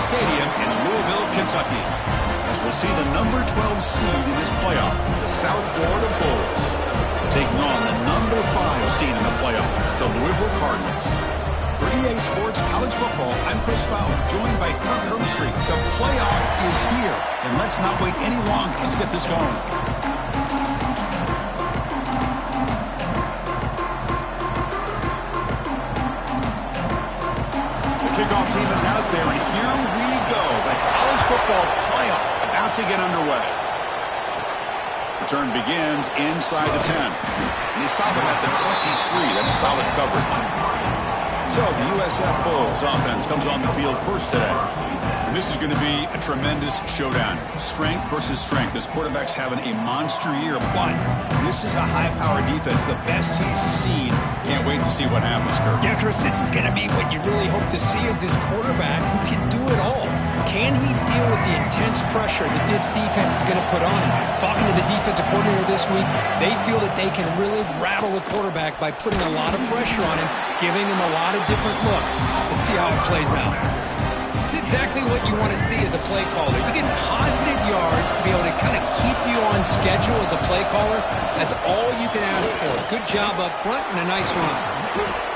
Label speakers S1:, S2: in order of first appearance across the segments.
S1: Stadium in Louisville, Kentucky, as we'll see the number 12 seed in this playoff, the South Florida Bulls, taking on the number 5 seed in the playoff, the Louisville Cardinals. For EA Sports College Football, I'm Chris Fowler, joined by Kirk Herbstreit. The playoff is here, and let's not wait any longer. Let's get this going. Kickoff team is out there, and here we go. The college football playoff about to get underway. Return begins inside the 10. And they stop him at the 23. That's solid coverage. So the USF Bulls offense comes on the field first today. And this is going to be a tremendous showdown. Strength versus strength. This quarterback's having a monster year, but this is a high-powered defense, the best he's seen. Can't wait to see what happens, Kirk.
S2: Yeah, Chris, this is going to be what you really hope to see is this quarterback who can do it all. Can he deal with the intense pressure that this defense is going to put on him? Talking to the defensive coordinator this week, they feel that they can really rattle the quarterback by putting a lot of pressure on him, giving him a lot of different looks. Let's see how it plays out. It's exactly what you want to see as a play caller. You get positive yards to be able to kind of keep you on schedule as a play caller. That's all you can ask for. Good job up front and a nice run.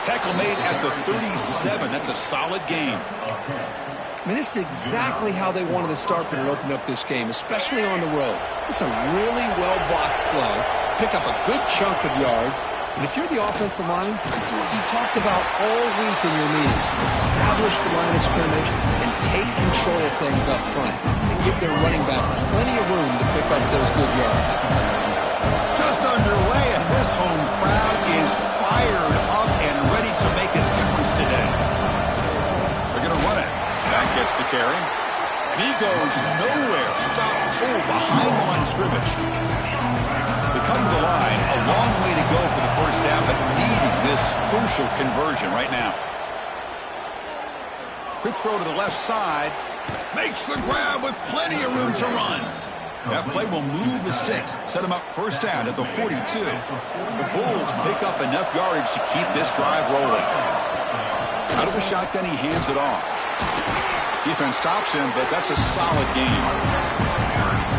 S1: Tackle made at the 37. That's a solid game.
S2: I mean, this is exactly how they wanted to start when it opened up this game, especially on the road. It's a really well-blocked play. Pick up a good chunk of yards. And if you're the offensive line, this is what you've talked about all week in your meetings. Establish the line of scrimmage and take control of things up front. And give their running back plenty of room to pick up those good yards.
S1: Just underway, and this home crowd is fired up and ready to make a difference today. They're going to run it. That gets the carry. And he goes nowhere. Stop behind the line of scrimmage. They come to the line, a long way to go for the first down, but needing this crucial conversion right now. Quick throw to the left side. Makes the grab with plenty of room to run. That play will move the sticks, set him up first down at the 42. The Bulls pick up enough yardage to keep this drive rolling. Out of the shotgun, he hands it off. Defense stops him, but that's a solid game.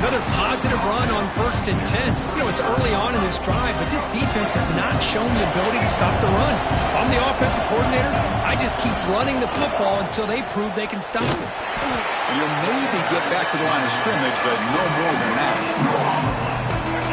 S2: Another positive run on 1st and 10. You know, it's early on in this drive, but this defense has not shown the ability to stop the run. If I'm the offensive coordinator, I just keep running the football until they prove they can stop it.
S1: You'll maybe get back to the line of scrimmage, but no more than that.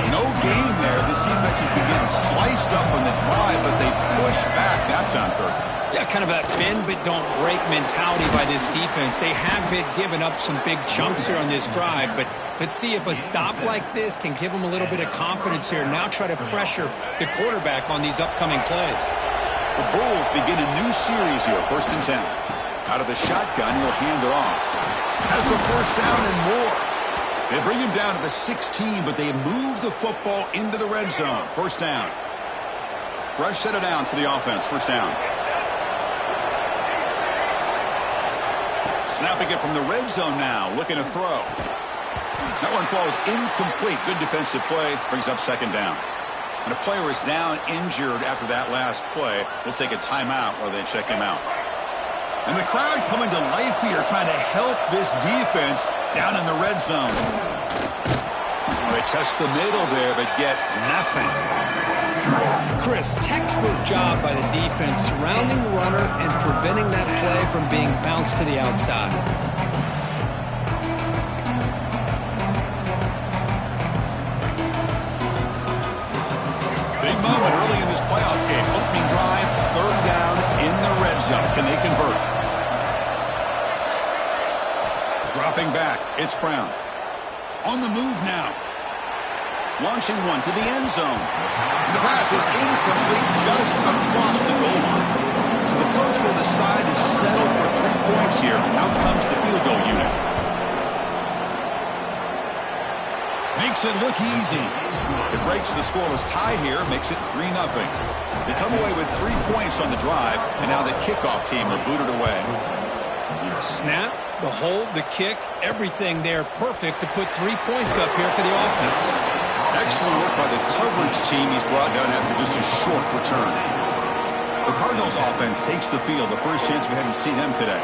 S1: No gain there. This defense has been getting sliced up on the drive, but they push back that time, Kirk.
S2: Yeah, kind of a bend but don't break mentality by this defense. They have been giving up some big chunks here on this drive, but let's see if a stop like this can give them a little bit of confidence here. Now try to pressure the quarterback on these upcoming plays.
S1: The Bulls begin a new series here, 1st and 10. Out of the shotgun, he'll hand it off. Has the first down and more. They bring him down to the 16, but they move the football into the red zone. First down. Fresh set of downs for the offense. First down. Snapping it from the red zone now, looking to throw. That one falls incomplete. Good defensive play, brings up second down. And a player is down injured after that last play. We'll take a timeout while they check him out. And the crowd coming to life here, trying to help this defense down in the red zone. They test the middle there, but get nothing.
S2: Chris, textbook job by the defense surrounding the runner and preventing that play from being bounced to the outside.
S1: Big moment early in this playoff game. Opening drive, third down in the red zone. Can they convert? Dropping back, it's Brown. On the move now. Launching one to the end zone. The pass is incomplete just across the goal line. So the coach will decide to settle for 3 points here. Out comes the field goal unit. Makes it look easy. It breaks the scoreless tie here, makes it 3-0. They come away with 3 points on the drive, and now the kickoff team will boot it away.
S2: Snap, the hold, the kick, everything there perfect to put 3 points up here for the offense.
S1: Excellent work by the coverage team he's brought down after just a short return. The Cardinals offense takes the field, the first chance we had to see them today.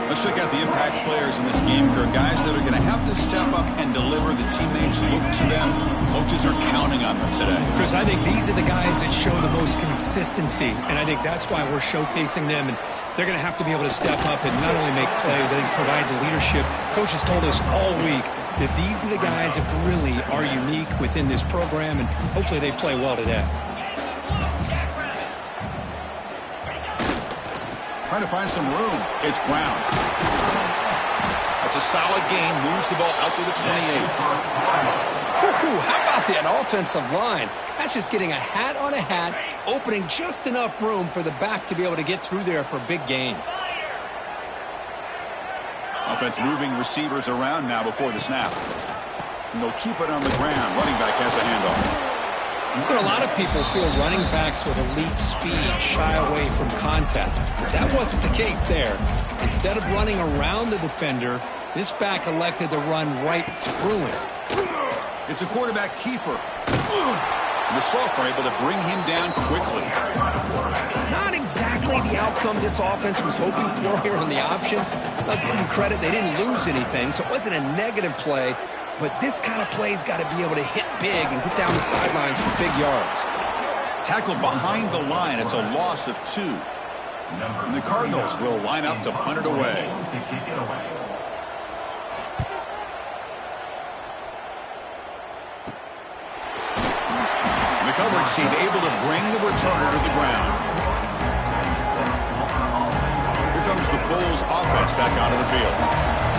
S1: Let's check out the impact players in this game, Kirk. Guys that are going to have to step up and deliver. The teammates look to them. Coaches are counting on them today.
S2: Chris, I think these are the guys that show the most consistency, and I think that's why we're showcasing them. And they're going to have to be able to step up and not only make plays, I think provide the leadership. Coaches told us all week that these are the guys that really are unique within this program, and hopefully they play well today.
S1: Trying to find some room. It's Brown. That's a solid gain. Moves the ball out to the 28.
S2: How about that offensive line? That's just getting a hat on a hat, opening just enough room for the back to be able to get through there for a big gain.
S1: Offense moving receivers around now before the snap. And they'll keep it on the ground. Running back has a handoff.
S2: A lot of people feel running backs with elite speed shy away from contact. But that wasn't the case there. Instead of running around the defender, this back elected to run right through him.
S1: It's a quarterback keeper. The Salk are able to bring him down quickly.
S2: Not exactly the outcome this offense was hoping for here on the option. I'll give them credit, they didn't lose anything, so it wasn't a negative play. But this kind of play's got to be able to hit big and get down the sidelines for big yards.
S1: Tackled behind the line. It's a loss of 2. And the Cardinals will line up to punt it away. The coverage team able to bring the returner to the ground. Here comes the Bulls offense back onto the field.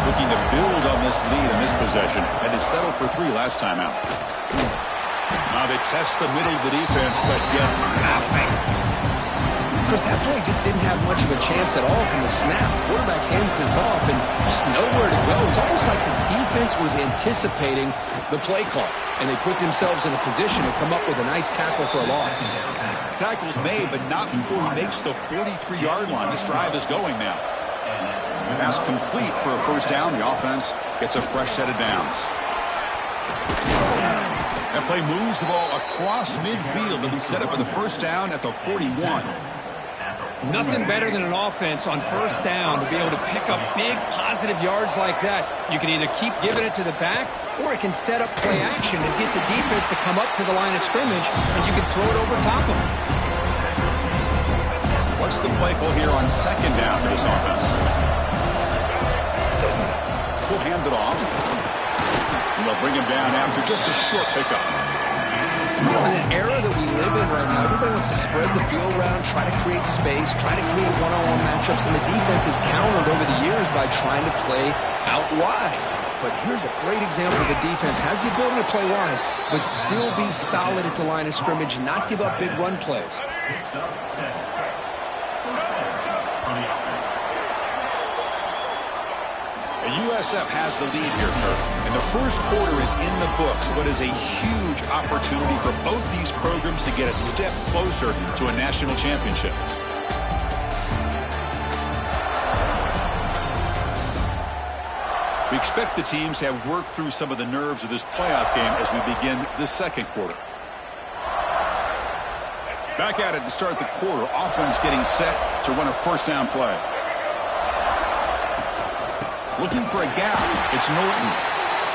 S1: Looking to build on this lead in this possession. Had to settle for 3 last time out. Now they test the middle of the defense, but get nothing.
S2: Chris, that play just didn't have much of a chance at all from the snap. Quarterback hands this off and just nowhere to go. It's almost like the defense was anticipating the play call, and they put themselves in a position to come up with a nice tackle for a loss.
S1: Tackle's made, but not before he makes the 43-yard line. This drive is going now. Pass complete for a first down. The offense gets a fresh set of downs. That play moves the ball across midfield. They'll be set up for the first down at the 41.
S2: Nothing better than an offense on first down to be able to pick up big positive yards like that. You can either keep giving it to the back, or it can set up play action and get the defense to come up to the line of scrimmage, and you can throw it over top of them.
S1: What's the play call here on second down for this offense? We'll hand it off. And they'll bring him down after just a short pickup.
S2: You know, in an era that we live in right now, everybody wants to spread the field around, try to create space, try to create one-on-one matchups, and the defense has countered over the years by trying to play out wide. But here's a great example of a defense has the ability to play wide, but still be solid at the line of scrimmage, not give up big run plays.
S1: USF has the lead here, Kirk. And the first quarter is in the books, but is a huge opportunity for both these programs to get a step closer to a national championship. We expect the teams to have worked through some of the nerves of this playoff game as we begin the second quarter. Back at it to start the quarter. Offense getting set to run a first down play. Looking for a gap. It's Norton.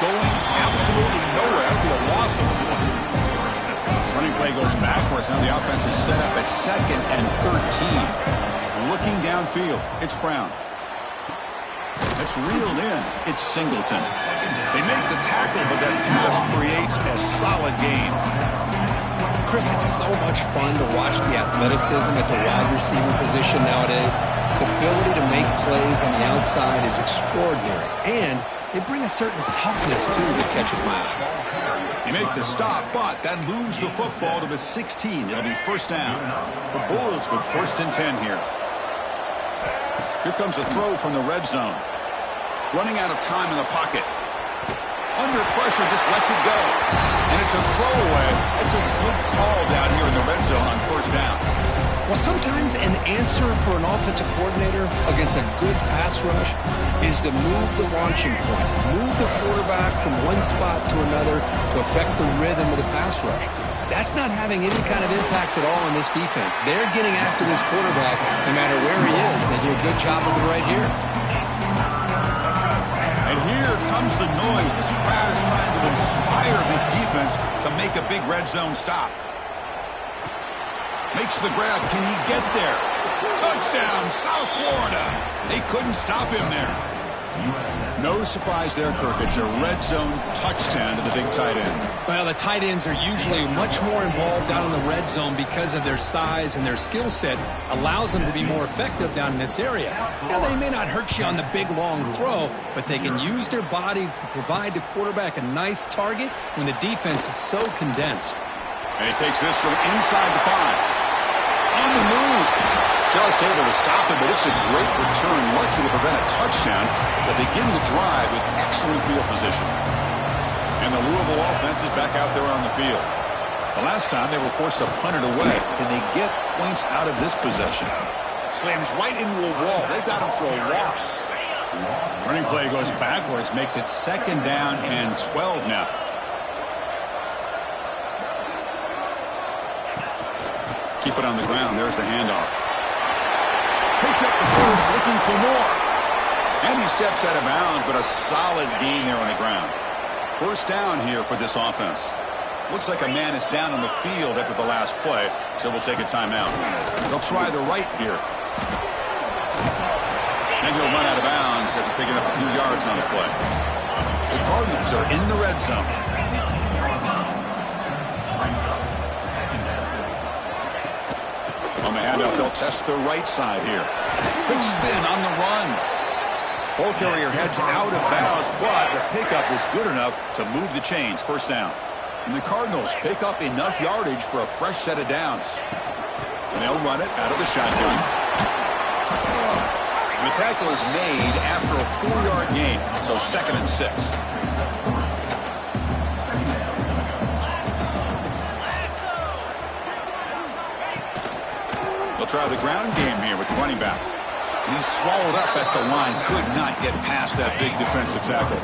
S1: Going absolutely nowhere. That would be a loss of 1. Running play goes backwards. Now the offense is set up at 2nd and 13. Looking downfield. It's Brown. It's reeled in. It's Singleton. They make the tackle, but that pass creates a solid gain.
S2: Chris, it's so much fun to watch the athleticism at the wide receiver position nowadays. The ability to make plays on the outside is extraordinary. And they bring a certain toughness, too, that catches my eye.
S1: They make the stop, but that moves the football to the 16. It'll be first down. The Bulls with 1st and 10 here. Here comes a throw from the red zone. Running out of time in the pocket. Under pressure, just lets it go. And it's a throwaway. It's a good call down here in the red zone on first down.
S2: Well, sometimes an answer for an offensive coordinator against a good pass rush is to move the launching point, move the quarterback from one spot to another to affect the rhythm of the pass rush. That's not having any kind of impact at all on this defense. They're getting after this quarterback no matter where he is, and they do a good job of it right here.
S1: And here comes the noise. This crowd is trying to inspire this defense to make a big red zone stop. Makes the grab. Can he get there? Touchdown, South Florida. They couldn't stop him there. No surprise there, Kirk. It's a red zone touchdown to the big tight end.
S2: Well, the tight ends are usually much more involved down in the red zone because of their size, and their skill set allows them to be more effective down in this area. Now, they may not hurt you on the big, long throw, but they can use their bodies to provide the quarterback a nice target when the defense is so condensed.
S1: And he takes this from inside the 5. On the move. Just able to stop it, but it's a great return. Lucky to prevent a touchdown. They begin the drive with excellent field position. And the Louisville offense is back out there on the field. The last time they were forced to punt it away. Can they get points out of this possession? Slams right into a wall. They've got him for a loss. Running play goes backwards. Makes it 2nd down and 12 now. Keep it on the ground. There's the handoff. Picks up the first, looking for more. And he steps out of bounds, but a solid gain there on the ground. First down here for this offense. Looks like a man is down on the field after the last play, so we'll take a timeout. They'll try the right here. And he'll run out of bounds after picking up a few yards on the play. The Cardinals are in the red zone. On the handoff, they'll test the right side here. Big spin on the run. Ball carrier heads out of bounds, but the pickup was good enough to move the chains. First down. And the Cardinals pick up enough yardage for a fresh set of downs. And they'll run it out of the shotgun. The tackle is made after a 4-yard gain, so 2nd and 6. They'll try the ground game here with the running back. And he's swallowed up at the line. Could not get past that big defensive tackle.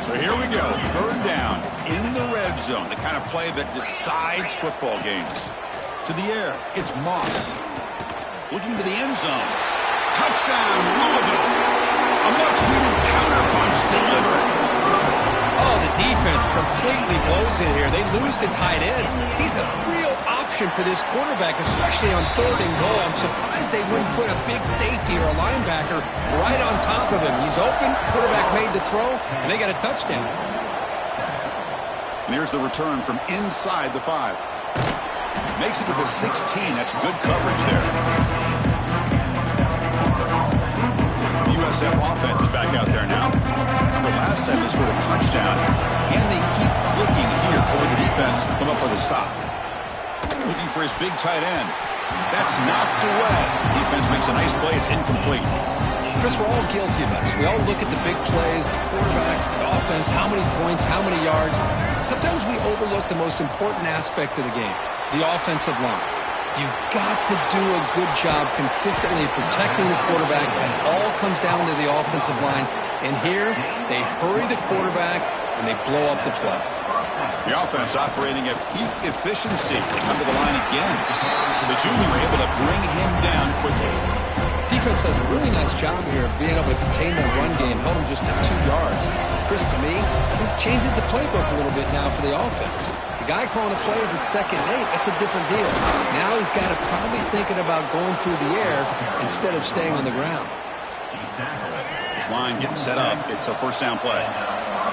S1: So here we go. 3rd down in the red zone. The kind of play that decides football games. To the air. It's Moss. Looking to the end zone. Touchdown, Louisville. A much-needed counterpunch delivered.
S2: Oh, the defense completely blows it here. They lose the tight end. He's a real option for this quarterback, especially on 3rd and goal. I'm surprised they wouldn't put a big safety or a linebacker right on top of him. He's open, quarterback made the throw, and they got a touchdown.
S1: And here's the return from inside the 5. Makes it to the 16. That's good coverage there. The USF offense is back out there now. The last time they scored a touchdown. Can they keep clicking here? Or will the defense come up with a stop? Looking for his big tight end. That's knocked away. Defense makes a nice play. It's incomplete.
S2: Chris, we're all guilty of this. We all look at the big plays, the quarterbacks, the offense, how many points, how many yards. Sometimes we overlook the most important aspect of the game, the offensive line. You've got to do a good job consistently protecting the quarterback, and it all comes down to the offensive line. And here, they hurry the quarterback, and they blow up the play.
S1: The offense operating at peak efficiency. They come to the line again. The junior able to bring him down quickly.
S2: Defense does a really nice job here of being able to contain the run game, held him just to 2 yards. Chris, to me, this changes the playbook a little bit now for the offense. The guy calling the plays at 2nd and 8, that's a different deal. Now he's got to probably thinking about going through the air instead of staying on the ground.
S1: This line getting set up. It's a first down play.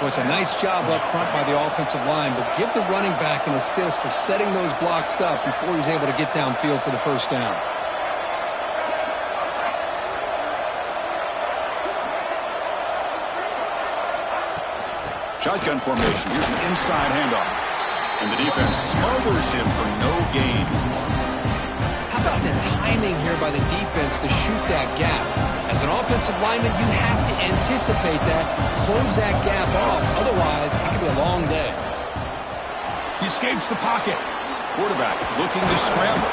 S2: Well, it's a nice job up front by the offensive line, but give the running back an assist for setting those blocks up before he's able to get downfield for the first down.
S1: Shotgun formation. Here's an inside handoff. And the defense smothers him for no gain.
S2: How about the timing here by the defense to shoot that gap? As an offensive lineman, you have to anticipate that, close that gap off. Otherwise, it could be a long day.
S1: He escapes the pocket. Quarterback looking to scramble.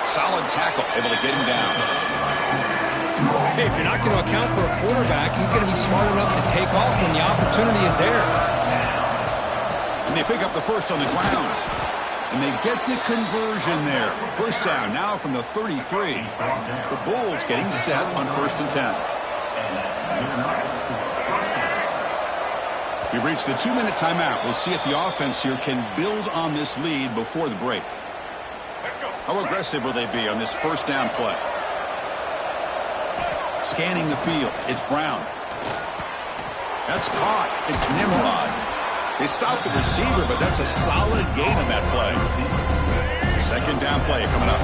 S1: Solid tackle, able to get him down.
S2: Hey, if you're not going to account for a quarterback, he's going to be smart enough to take off when the opportunity is there.
S1: And they pick up the first on the ground. And they get the conversion there. First down now from the 33. The Bulls getting set on 1st and 10. We've reached the 2-minute timeout. We'll see if the offense here can build on this lead before the break. How aggressive will they be on this first down play? Scanning the field. It's Brown. That's caught. It's Nimrod. They stopped the receiver, but that's a solid gain on that play. Second down play coming up.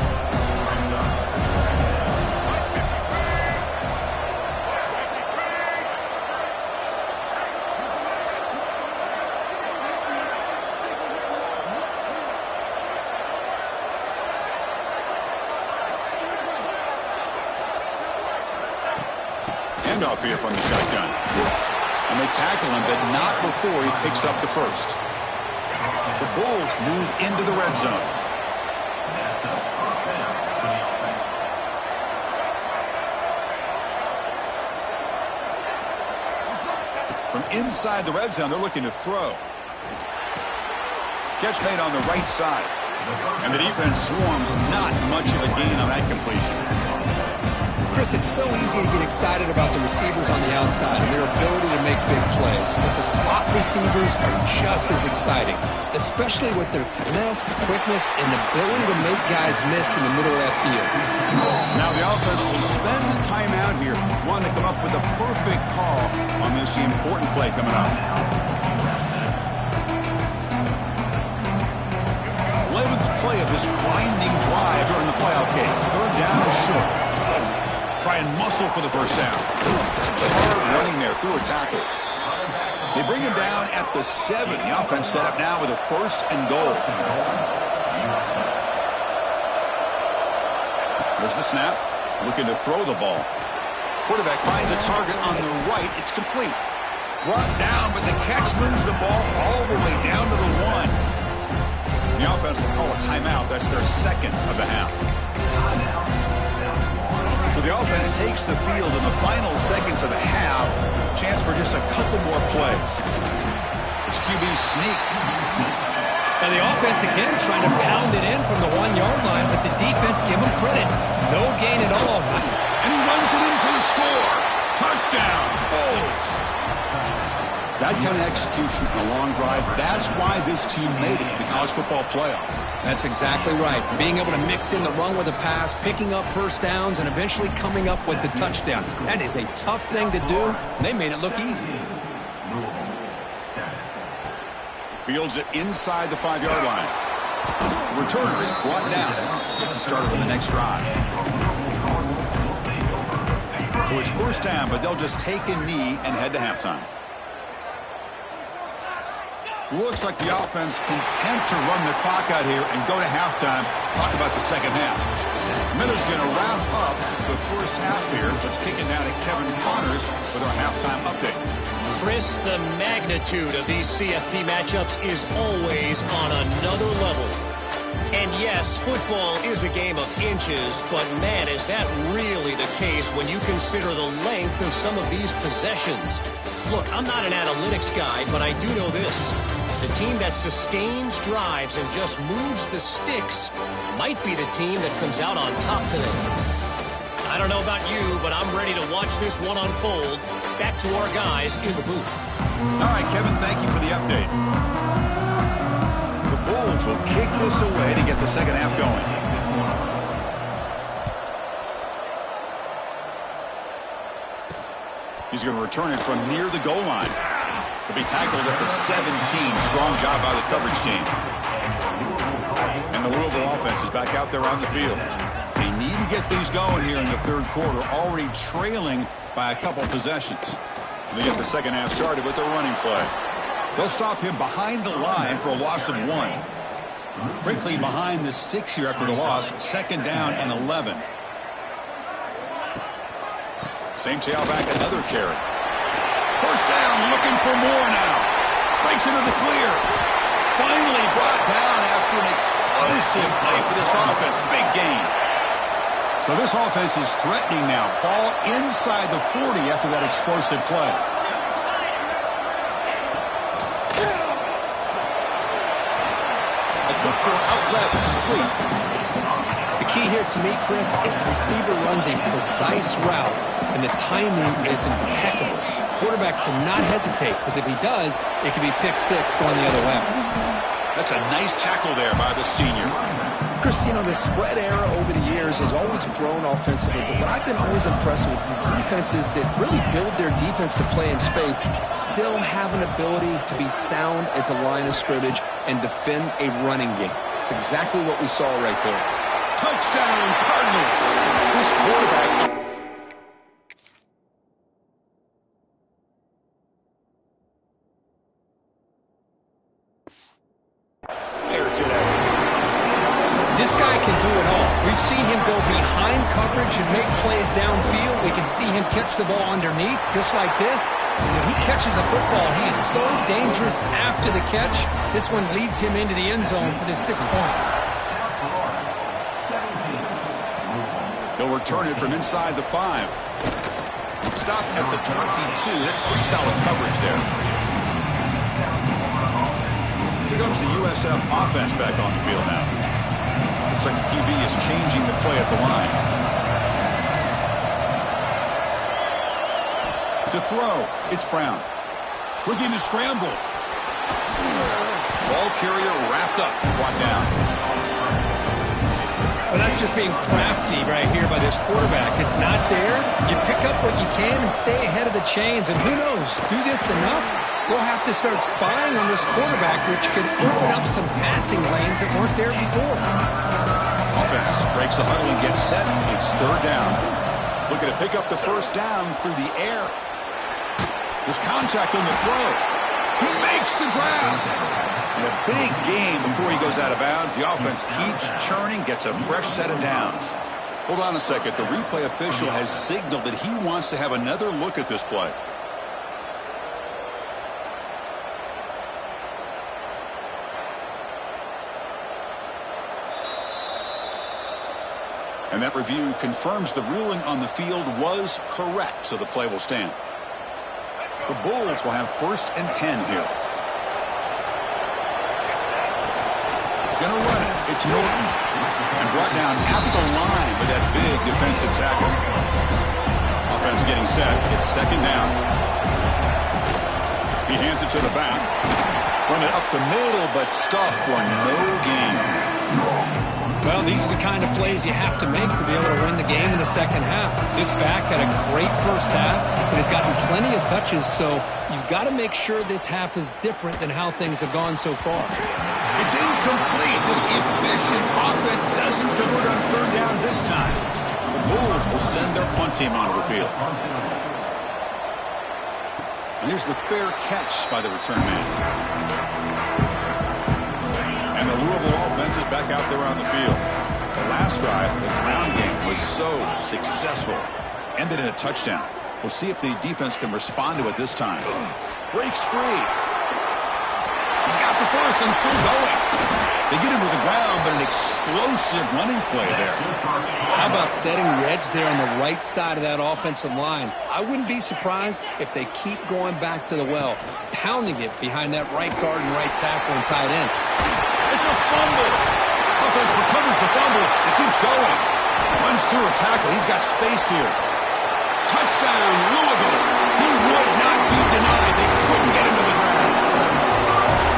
S1: Handoff here from the shotgun. And they tackle him, but not before he picks up the first. The Bulls move into the red zone. From inside the red zone, they're looking to throw. Catch made on the right side. And the defense swarms, not much of a gain on that completion.
S2: Chris, it's so easy to get excited about the receivers on the outside and their ability to make big plays, but the slot receivers are just as exciting, especially with their finesse, quickness, and ability to make guys miss in the middle of that field.
S1: Now the offense will spend the timeout here, wanting to come up with a perfect call on this important play coming up. 11th play of this grinding drive during the playoff game. Third down and short. Try and muscle for the first down. Some hard running there through a tackle. They bring him down at the 7. The offense set up now with a first and goal. There's the snap. Looking to throw the ball. Quarterback finds a target on the right. It's complete. Brought down, but the catch moves the ball all the way down to the 1. The offense will call a timeout. That's their second of the half. So the offense takes the field in the final seconds of the half. Chance for just a couple more plays. It's QB sneak.
S2: And the offense again trying to pound it in from the 1-yard line, but the defense give them credit. No gain at all.
S1: And he runs it in for the score. Touchdown, Bulls. That kind of execution in a long drive, that's why this team made it to the college football playoff.
S2: That's exactly right. Being able to mix in the run with a pass, picking up first downs, and eventually coming up with the touchdown. That is a tough thing to do, and they made it look easy.
S1: Fields it inside the 5-yard line. The returner is brought down. Gets it started on the next drive. So it's first down, but they'll just take a knee and head to halftime. Looks like the offense content to run the clock out here and go to halftime. Talk about the second half. Miller's going to wrap up the first half here. Let's kick it now to Kevin Connors with our halftime update.
S3: Chris, the magnitude of these CFP matchups is always on another level. And yes, football is a game of inches, but man, is that really the case when you consider the length of some of these possessions. Look, I'm not an analytics guy, but I do know this. The team that sustains drives and just moves the sticks might be the team that comes out on top today. I don't know about you, but I'm ready to watch this one unfold. Back to our guys in the booth.
S1: All right, Kevin, thank you for the update. The Bulls will kick this away to get the second half going. He's going to return it from near the goal line. He'll be tackled at the 17. Strong job by the coverage team. And the Louisville offense is back out there on the field. They need to get things going here in the third quarter, already trailing by a couple possessions. And they get the second half started with their running play. They'll stop him behind the line for a loss of 1. Quickly behind the sticks here after the loss. Second down and 11. Same tailback, another carry. First down, looking for more now. Breaks into the clear. Finally brought down after an explosive play for this offense. Big gain. So this offense is threatening now. Ball inside the 40 after that explosive play. A good throw out left, complete.
S2: The key here to me, Chris, is the receiver runs a precise route, and the timing is impeccable. quarterback cannot hesitate, because if he does, it could be pick six going the other way.
S1: That's a nice tackle there by the senior.
S2: Chris, you know, the spread era over the years has always grown offensively, but what I've been always impressed with defenses that really build their defense to play in space still have an ability to be sound at the line of scrimmage and defend a running game. It's exactly what we saw right there.
S1: Touchdown, Cardinals. This quarterback...
S2: This guy can do it all. We've seen him go behind coverage and make plays downfield. We can see him catch the ball underneath, just like this. And when he catches a football, he is so dangerous after the catch. This one leads him into the end zone for the 6 points.
S1: He'll return it from inside the 5. Stop at the 22. That's pretty solid coverage there. Here comes the USF offense back on the field now. Looks like the QB is changing the play at the line. To throw, it's Brown. Looking to scramble. Ball carrier wrapped up, brought down.
S2: Well, that's just being crafty right here by this quarterback. It's not there. You pick up what you can and stay ahead of the chains. And who knows, do this enough, we'll have to start spying on this quarterback, which could open up some passing lanes that weren't there before.
S1: Offense breaks the huddle and gets set. It's third down. Looking to pick up the first down through the air. There's contact on the throw. He makes the grab. And a big game before he goes out of bounds. The offense keeps churning, gets a fresh set of downs. Hold on a second. The replay official has signaled that he wants to have another look at this play. And that review confirms the ruling on the field was correct, so the play will stand. The Bulls will have 1st and 10 here. Gonna run it. It's Norton. And brought down at the line with that big defensive tackle. Offense getting set. It's 2nd down. He hands it to the back. Run it up the middle, but stuffed for no gain.
S2: Well, these are the kind of plays you have to make to be able to win the game in the second half. This back had a great first half and has gotten plenty of touches, so you've got to make sure this half is different than how things have gone so far.
S1: It's incomplete. This efficient offense doesn't convert on 3rd down this time. The Bulls will send their punt team onto the field. And here's the fair catch by the return man. And the Louisville offense is back out there on the field. The last drive, the ground game was so successful. Ended in a touchdown. We'll see if the defense can respond to it this time. Breaks free. He's got the first and still going. They get him to the ground, but an explosive running play there.
S2: How about setting the edge there on the right side of that offensive line? I wouldn't be surprised if they keep going back to the well, pounding it behind that right guard and right tackle and tight end.
S1: It's a fumble. Offense recovers the fumble. It keeps going. Runs through a tackle. He's got space here. Touchdown, Louisville. He would not be denied. They couldn't get him to the ground.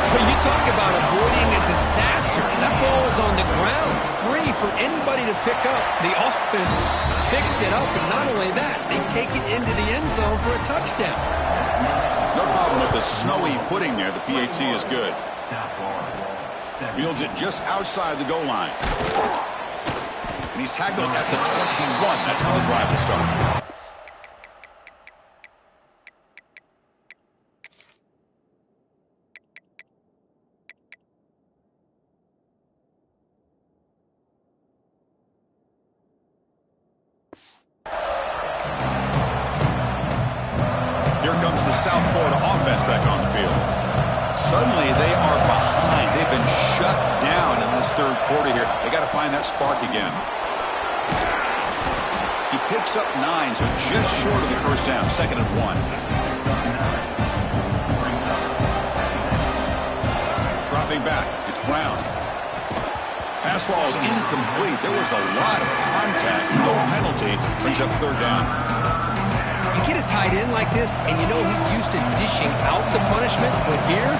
S2: When you talk about avoiding a disaster, that ball is on the ground, free for anybody to pick up. The offense picks it up, and not only that, they take it into the end zone for a touchdown.
S1: No problem with the snowy footing there. The PAT is good. Fields it just outside the goal line. And he's tackled at the 21. That's where the drive will start. Here comes the South Florida offense back on the field. Suddenly they are behind. They've been shut down in this 3rd quarter here. They got to find that spark again. He picks up 9, so just short of the first down. 2nd and 1. Dropping back. It's Brown. Pass ball is incomplete. There was a lot of contact. No penalty. Brings up 3rd down.
S2: You get a tight end like this, and you know he's used to dishing out the punishment, but here,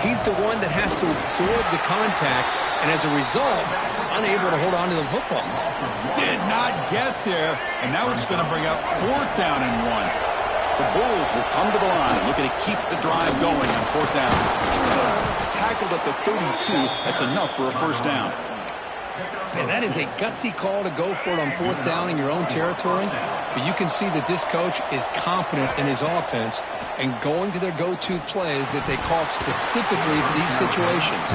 S2: he's the one that has to absorb the contact, and as a result, he's unable to hold on to the football.
S1: Did not get there, and now it's going to bring up 4th down and 1. The Bulls will come to the line, looking to keep the drive going on 4th down. Tackled at the 32, that's enough for a 1st down.
S2: And that is a gutsy call to go for it on 4th down in your own territory. But you can see that this coach is confident in his offense and going to their go-to plays that they call specifically for these situations.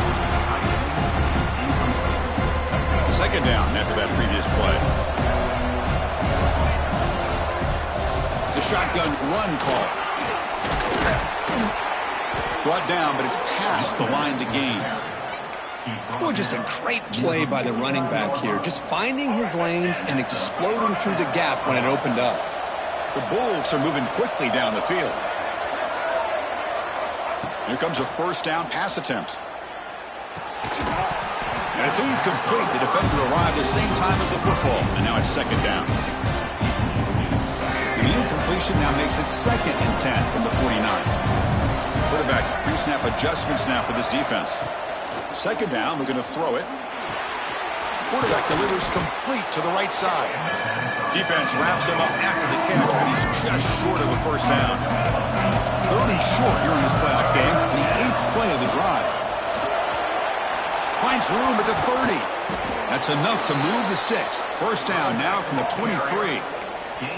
S1: 2nd down after that previous play. It's a shotgun run call. Brought down, but it's past the line to gain.
S2: Boy, just a great play by the running back here. Just finding his lanes and exploding through the gap when it opened up.
S1: The Bulls are moving quickly down the field. Here comes a 1st down pass attempt. And it's incomplete. The defender arrived at the same time as the football. And now it's 2nd down. And the incompletion now makes it 2nd and 10 from the 49. Quarterback pre-snap adjustments now for this defense. 2nd down, we're going to throw it. Quarterback delivers complete to the right side. Defense wraps him up after the catch, but he's just short of a 1st down. 3rd and short here in this playoff game, the 8th play of the drive. Finds room at the 30. That's enough to move the sticks. 1st down now from the 23.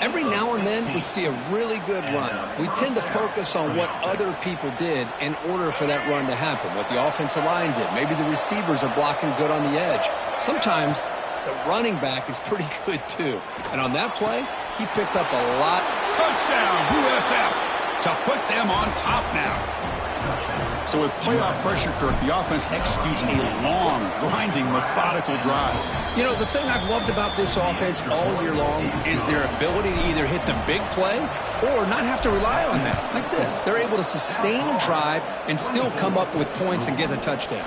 S2: Every now and then, we see a really good run. We tend to focus on what other people did in order for that run to happen, what the offensive line did. Maybe the receivers are blocking good on the edge. Sometimes the running back is pretty good, too. And on that play, he picked up a lot.
S1: Touchdown, USF, to put them on top now. So with playoff pressure, Kirk, the offense executes a long, grinding, methodical drive.
S2: You know, the thing I've loved about this offense all year long is their ability to either hit the big play or not have to rely on that. Like this, they're able to sustain a drive and still come up with points and get a touchdown.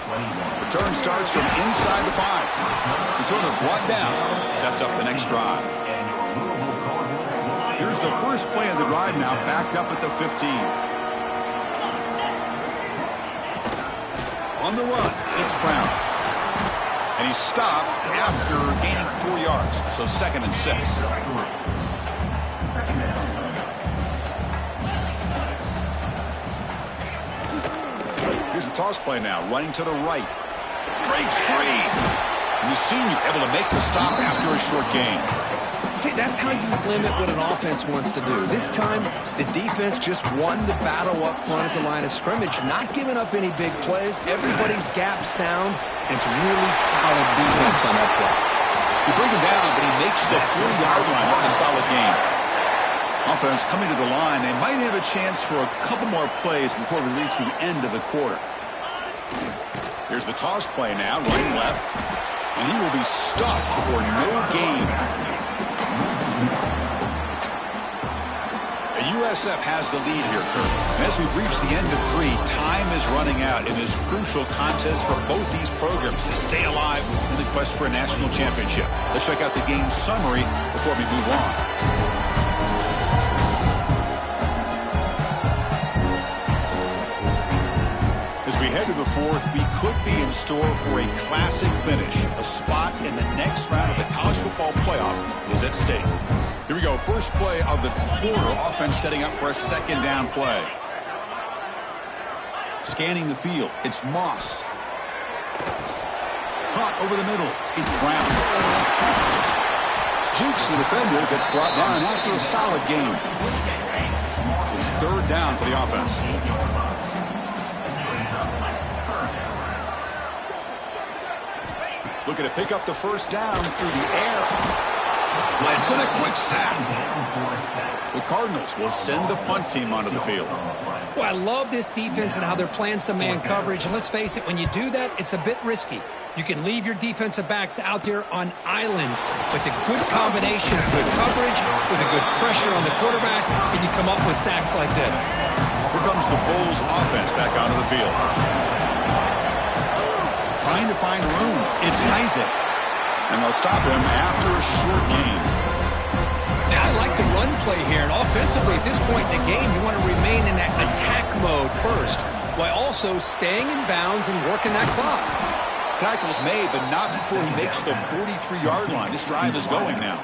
S1: Return starts from inside the 5. Returner brought down, sets up the next drive. Here's the first play of the drive now, backed up at the 15. On the run, it's Brown. And he's stopped after gaining 4 yards. So 2nd and 6. Here's the toss play now, running to the right. Breaks free. And the senior able to make the stop after a short gain.
S2: See, that's how you limit what an offense wants to do. This time, the defense just won the battle up front at the line of scrimmage, not giving up any big plays. Everybody's gap sound. It's really solid defense on that play.
S1: You bring him down, but he makes the 40-yard line. That's a solid gain. Offense coming to the line. They might have a chance for a couple more plays before we reach the end of the quarter. Here's the toss play now, running left. And he will be stuffed for no gain. USF has the lead here, Kirk. And as we reach the end of 3, time is running out in this crucial contest for both these programs to stay alive in the quest for a national championship. Let's check out the game summary before we move on. As we head to the 4th, we could be in store for a classic finish. A spot in the next round of the college football playoff is at stake. Here we go. First play of the quarter. Offense setting up for a 2nd down play. Scanning the field. It's Moss. Caught over the middle. It's Brown. Jukes the defender. Gets brought down after a solid gain. It's 3rd down for the offense. Looking to pick up the 1st down through the air. Blitz and a quick sack. The Cardinals will send the punt team onto the field.
S2: Well, I love this defense and how they're playing some man coverage. And let's face it, when you do that, it's a bit risky. You can leave your defensive backs out there on islands, but the good combination of good coverage with a good pressure on the quarterback, and you come up with sacks like this.
S1: Here comes the Bulls offense back onto the field. Trying to find room. It's Isaac. And they'll stop him after a short gain.
S2: Now, I like the run play here, and offensively, Offensively, at this point in the game, you want to remain in that attack mode first, while also staying in bounds and working that clock.
S1: Tackle's made, but not before he makes the 43-yard line. This drive is going now.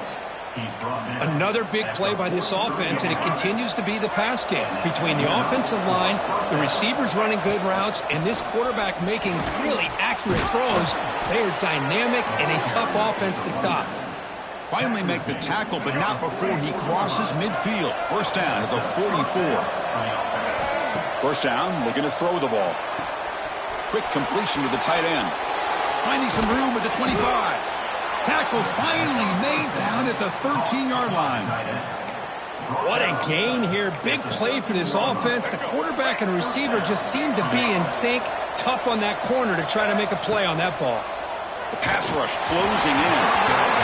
S2: Another big play by this offense, and it continues to be the pass game. Between the offensive line, the receivers running good routes, and this quarterback making really accurate throws, they are dynamic and a tough offense to stop.
S1: Finally make the tackle, but not before he crosses midfield. First down at the 44. First down, looking to throw the ball. Quick completion to the tight end. Finding some room at the 25. Tackle finally made down at the 13-yard line.
S2: What a gain here. Big play for this offense. The quarterback and receiver just seem to be in sync. Tough on that corner to try to make a play on that ball.
S1: The pass rush closing in.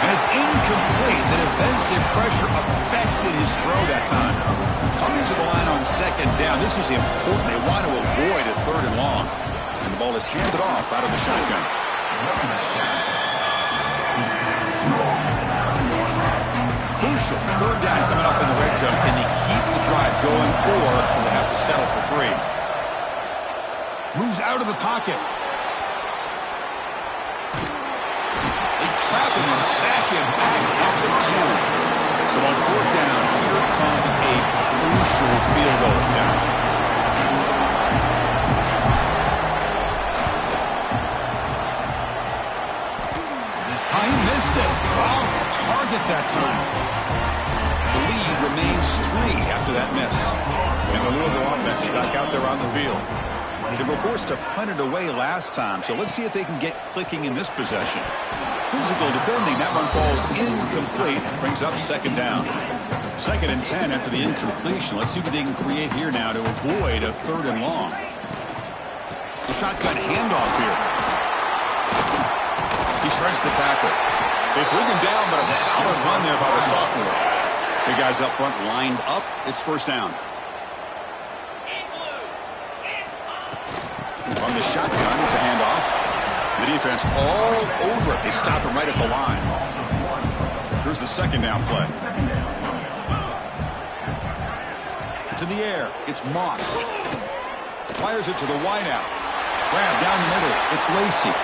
S1: And it's incomplete. The defensive pressure affected his throw that time. Coming to the line on second down. This is important. They want to avoid a third and long. And the ball is handed off out of the shotgun. Crucial. Third down coming up in the red zone. Can they keep the drive going, or will they have to settle for 3? Moves out of the pocket. They trap him and sack him back at the 10. So on fourth down, here comes a crucial field goal attempt. He missed it. Off target that time. The lead remains 3 after that miss. And the Louisville offense is back out there on the field. They were forced to punt it away last time, so let's see if they can get clicking in this possession. Physical defending. That one falls incomplete. Brings up second down. Second and 10 after the incompletion. Let's see what they can create here now to avoid a third and long. The shotgun handoff here. He shreds the tackle. They bring him down, but a solid run there by the sophomore. The guys up front lined up. It's first down. From the shotgun, it's a handoff. The defense all over it. They stop him right at the line. Here's the second down play. To the air. It's Moss. Fires it to the wideout. Grab down the middle. It's Lacey.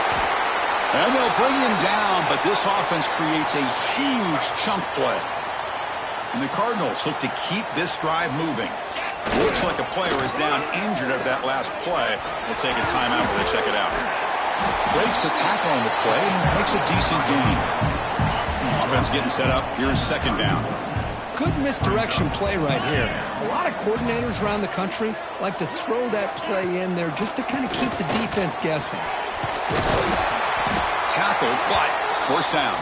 S1: And they'll bring him down, but this offense creates a huge chunk play. And the Cardinals look to keep this drive moving. Looks like a player is down injured at that last play. We'll take a timeout while they check it out. Breaks a tackle on the play and makes a decent gain. Offense getting set up. Here's second down.
S2: Good misdirection play right here. A lot of coordinators around the country like to throw that play in there just to kind of keep the defense guessing.
S1: Tackle, but first down.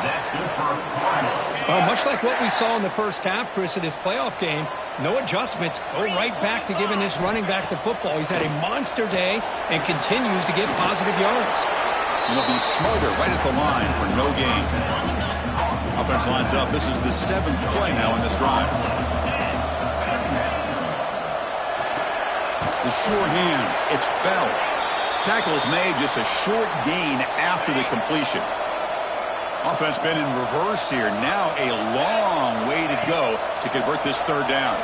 S2: Well, much like what we saw in the first half, Chris, in this playoff game, no adjustments. Go right back to giving this running back the football. He's had a monster day and continues to get positive yards.
S1: And they'll be smarter right at the line for no gain. Offense lines up. This is the 7th play now in this drive. The sure hands. It's Bell. Tackle is made, just a short gain after the completion. Offense been in reverse here. Now a long way to go to convert this third down.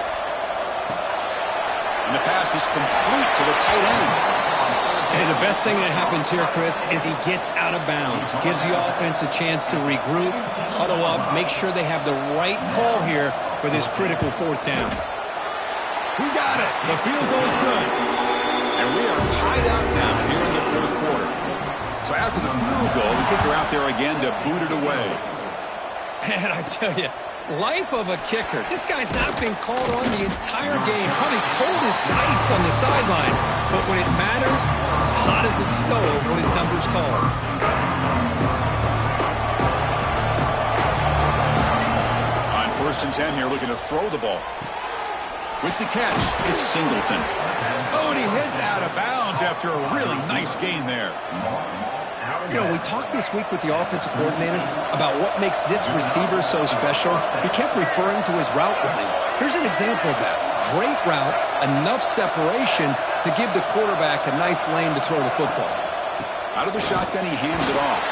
S1: And the pass is complete to the tight end.
S2: And the best thing that happens here, Chris, is he gets out of bounds. Gives the offense a chance to regroup, huddle up, make sure they have the right call here for this critical fourth down.
S1: We got it. The field goal is good. And we are tied up now here in the fourth quarter. So after the field goal, the kicker out there again to boot it away.
S2: Man, I tell you, life of a kicker. This guy's not been called on the entire game. Probably cold as ice on the sideline. But when it matters, as hot as a stove when his number's called.
S1: On first and 10 here, looking to throw the ball. With the catch, it's Singleton. Oh, and he heads out of bounds after a really nice gain there.
S2: You know, we talked this week with the offensive coordinator about what makes this receiver so special. He kept referring to his route running. Here's an example of that. Great route, enough separation to give the quarterback a nice lane to throw the football.
S1: Out of the shotgun, he hands it off.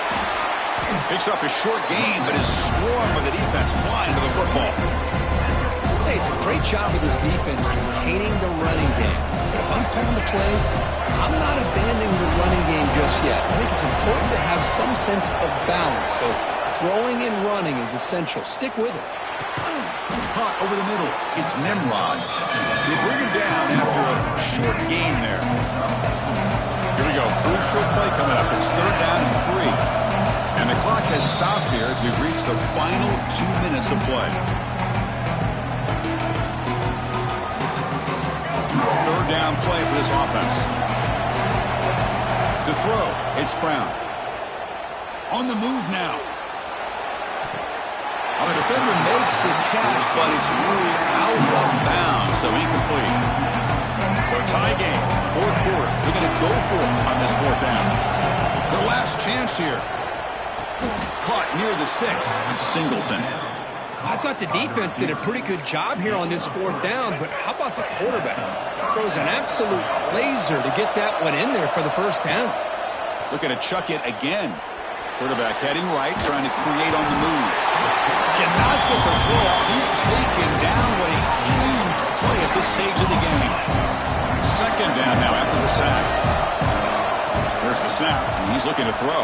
S1: Picks up a short gain, but is swarmed by the defense flying to the football.
S2: Hey, say, it's a great job of this defense containing the running game. But if I'm calling the plays, I'm not abandoning the running game just yet. I think it's important to have some sense of balance. So throwing and running is essential. Stick with it.
S1: Caught over the middle. It's Nimrod. They bring him down after a short gain there. Here we go. Crucial play coming up. It's 3rd down and 3. And the clock has stopped here as we've reached the final 2 minutes of play. 3rd down play for this offense. To throw, it's Brown. On the move now. The defender makes the catch, but it's ruled out of bounds, so incomplete. So tie game, 4th quarter. They're going to go for it on this 4th down. Their last chance here. Caught near the sticks. It's Singleton.
S2: I thought the defense did a pretty good job here on this 4th down, but how about the quarterback? Throws an absolute laser to get that one in there for the 1st down.
S1: Looking to chuck it again. Quarterback heading right, trying to create on the move. Cannot get the throw off. He's taken down. What a huge play at this stage of the game. 2nd down now after the sack. There's the snap, and he's looking to throw.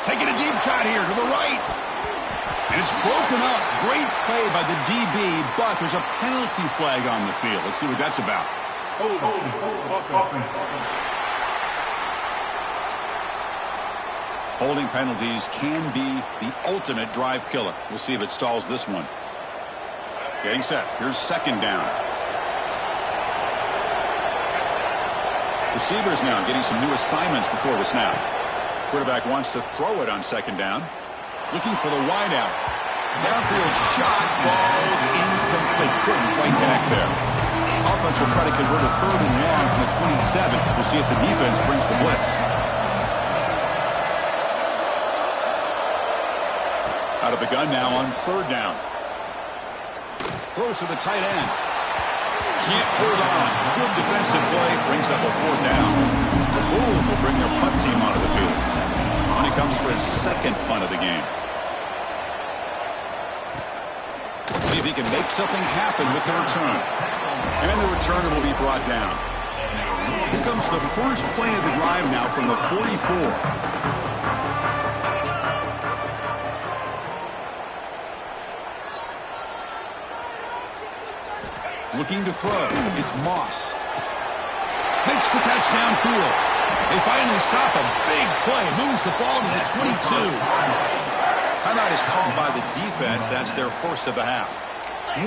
S1: Taking a deep shot here to the right. And it's broken up. Great play by the DB, but there's a penalty flag on the field. Let's see what that's about. Holding penalties can be the ultimate drive killer. We'll see if it stalls this one. Getting set. Here's 2nd down. Receivers now getting some new assignments before the snap. Quarterback wants to throw it on 2nd down. Looking for the wideout. Downfield shot falls incomplete. Couldn't quite connect there. Offense will try to convert a 3rd and long from the 27. We'll see if the defense brings the blitz. Out of the gun now on 3rd down. Throws to the tight end. Can't hold on. Good defensive play. Brings up a 4th down. The Bulls will bring their punt team onto the field. And he comes for his 2nd punt of the game. See if he can make something happen with the return. And the returner will be brought down. Here comes the first play of the drive now from the 44. Looking to throw. It's Moss. Makes the catch downfield. They finally stop a big play. Moves the ball to the 22. Timeout is called by the defense. That's their 1st of the half.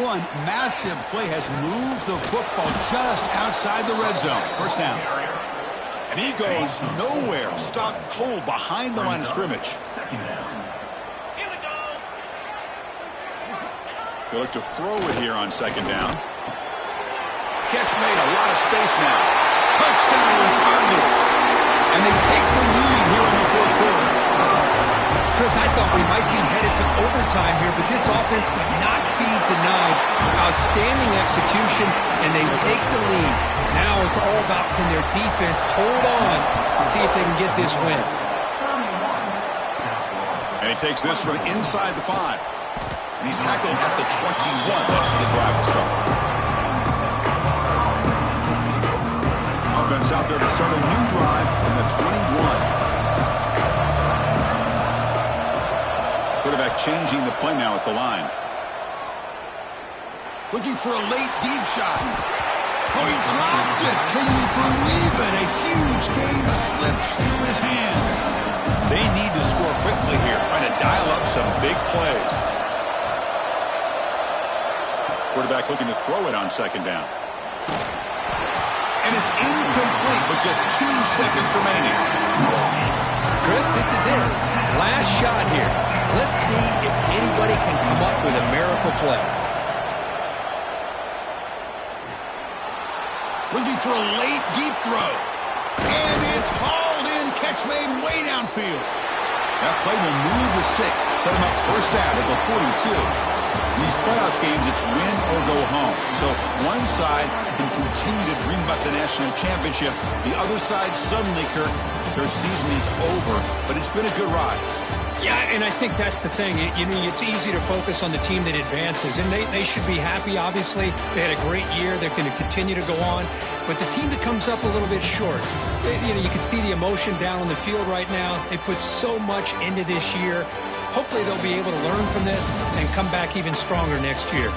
S1: One massive play has moved the football just outside the red zone. 1st down. And he goes nowhere. Stopped cold behind the line of scrimmage. They look to throw it here on 2nd down. Catch made, a lot of space now. Touchdown Cardinals. And they take the lead here in the 4th quarter.
S2: Chris, I thought we might be headed to overtime here, but this offense would not be denied. Outstanding execution, and they take the lead. Now it's all about can their defense hold on to see if they can get this win.
S1: And he takes this from inside the 5. And he's tackled at the 21. That's where the drive will start. Offense out there to start a new drive from the 21. Quarterback changing the play now at the line. Looking for a late deep shot. Oh, he dropped it. Can you believe it? A huge gain slips through his hands. They need to score quickly here, trying to dial up some big plays. Quarterback looking to throw it on 2nd down. And it's incomplete with just 2 seconds remaining.
S2: Chris, this is it. Last shot here. Let's see if anybody can come up with a miracle play.
S1: Looking for a late deep throw. And it's hauled in. Catch made way downfield. That play will move the sticks. Set him up 1st down at the 42. In these playoff games, it's win or go home. So one side can continue to dream about the national championship. The other side, suddenly, Kirk, their season is over. But it's been a good ride.
S2: Yeah, and I think that's the thing. You know, it's easy to focus on the team that advances, and they should be happy, obviously. They had a great year. They're going to continue to go on. But the team that comes up a little bit short, you know, you can see the emotion down on the field right now. They put so much into this year. Hopefully they'll be able to learn from this and come back even stronger next year.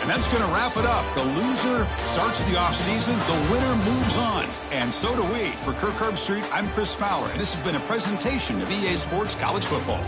S1: And that's going to wrap it up. The loser starts the offseason. The winner moves on. And so do we. For Kirk Herbstreit, I'm Chris Fowler. And this has been a presentation of EA Sports College Football.